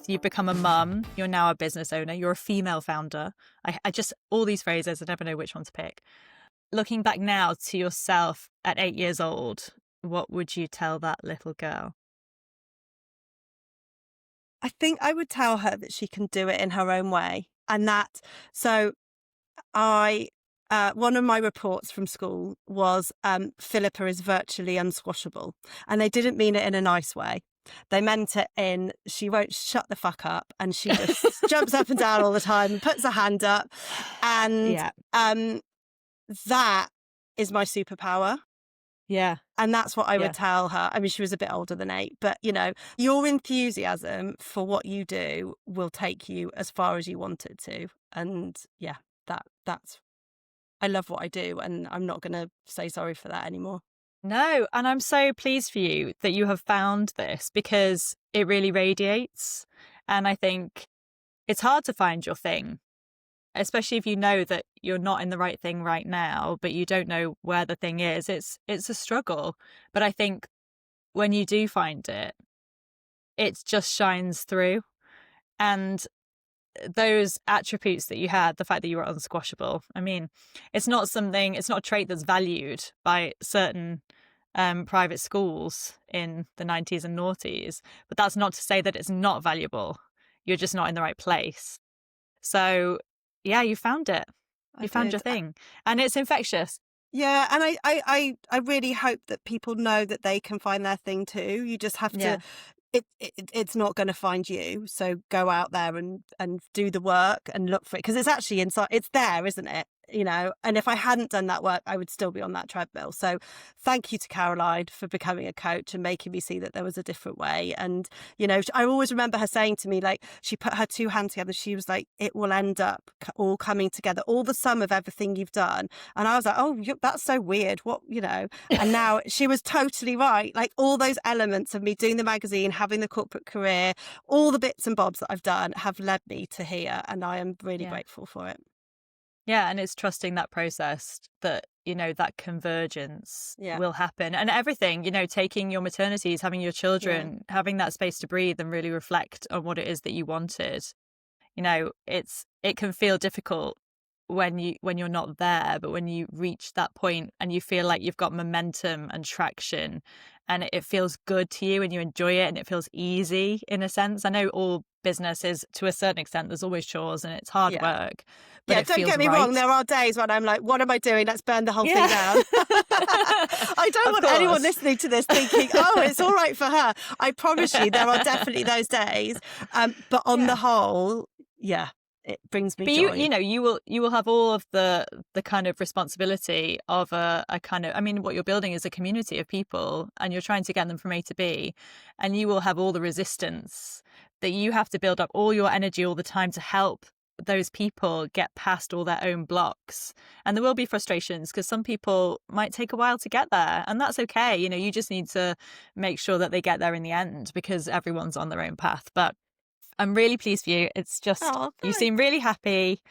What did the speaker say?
You've become a mum, you're now a business owner, you're a female founder. I just, all these phrases, I never know which one to pick. Looking back now to yourself at 8 years old, what would you tell that little girl? I think I would tell her that she can do it in her own way. And that, so one of my reports from school was Philippa is virtually unsquashable. And they didn't mean it in a nice way. They meant it in, she won't shut the fuck up, and she just jumps up and down all the time and puts her hand up. And that is my superpower. Yeah. And that's what I would tell her. I mean, she was a bit older than 8, but your enthusiasm for what you do will take you as far as you want it to. And that's, I love what I do, and I'm not going to say sorry for that anymore. No, and I'm so pleased for you that you have found this, because it really radiates. And I think it's hard to find your thing, especially if you know that you're not in the right thing right now, but you don't know where the thing is. It's a struggle. But I think when you do find it, it just shines through. And those attributes that you had, the fact that you were unsquashable, I mean, it's not a trait that's valued by certain private schools in the 90s and noughties, but that's not to say that it's not valuable. You're just not in the right place. So yeah, you found it. You found your thing, and it's infectious. Yeah, and I really hope that people know that they can find their thing too. You just have to. It's not going to find you, so go out there and do the work and look for it, because it's actually inside. It's there, isn't it? And if I hadn't done that work, I would still be on that treadmill. So thank you to Caroline for becoming a coach and making me see that there was a different way. And I always remember her saying to me, like, she put her 2 hands together, she was like, it will end up all coming together, all the sum of everything you've done. And I was like, oh, that's so weird, what, and now she was totally right. Like, all those elements of me doing the magazine, having the corporate career, all the bits and bobs that I've done have led me to here, and I am really grateful for it. Yeah, and it's trusting that process, that, that convergence will happen. And everything, taking your maternities, having your children, having that space to breathe and really reflect on what it is that you wanted. It can feel difficult when you're not there, but when you reach that point and you feel like you've got momentum and traction, and it feels good to you and you enjoy it and it feels easy in a sense. I know all business is, to a certain extent, there's always chores and it's hard work. But don't get me wrong, there are days when I'm like, what am I doing? Let's burn the whole thing down. I don't want anyone listening to this thinking, oh, it's all right for her. I promise you there are definitely those days. But on the whole, it brings me joy. You will have all of the kind of responsibility of a kind of, I mean, what you're building is a community of people, and you're trying to get them from A to B, and you will have all the resistance that you have to build up all your energy all the time to help those people get past all their own blocks. And there will be frustrations, because some people might take a while to get there, and that's okay. You just need to make sure that they get there in the end, because everyone's on their own path. But I'm really pleased for you. It's just, you seem really happy.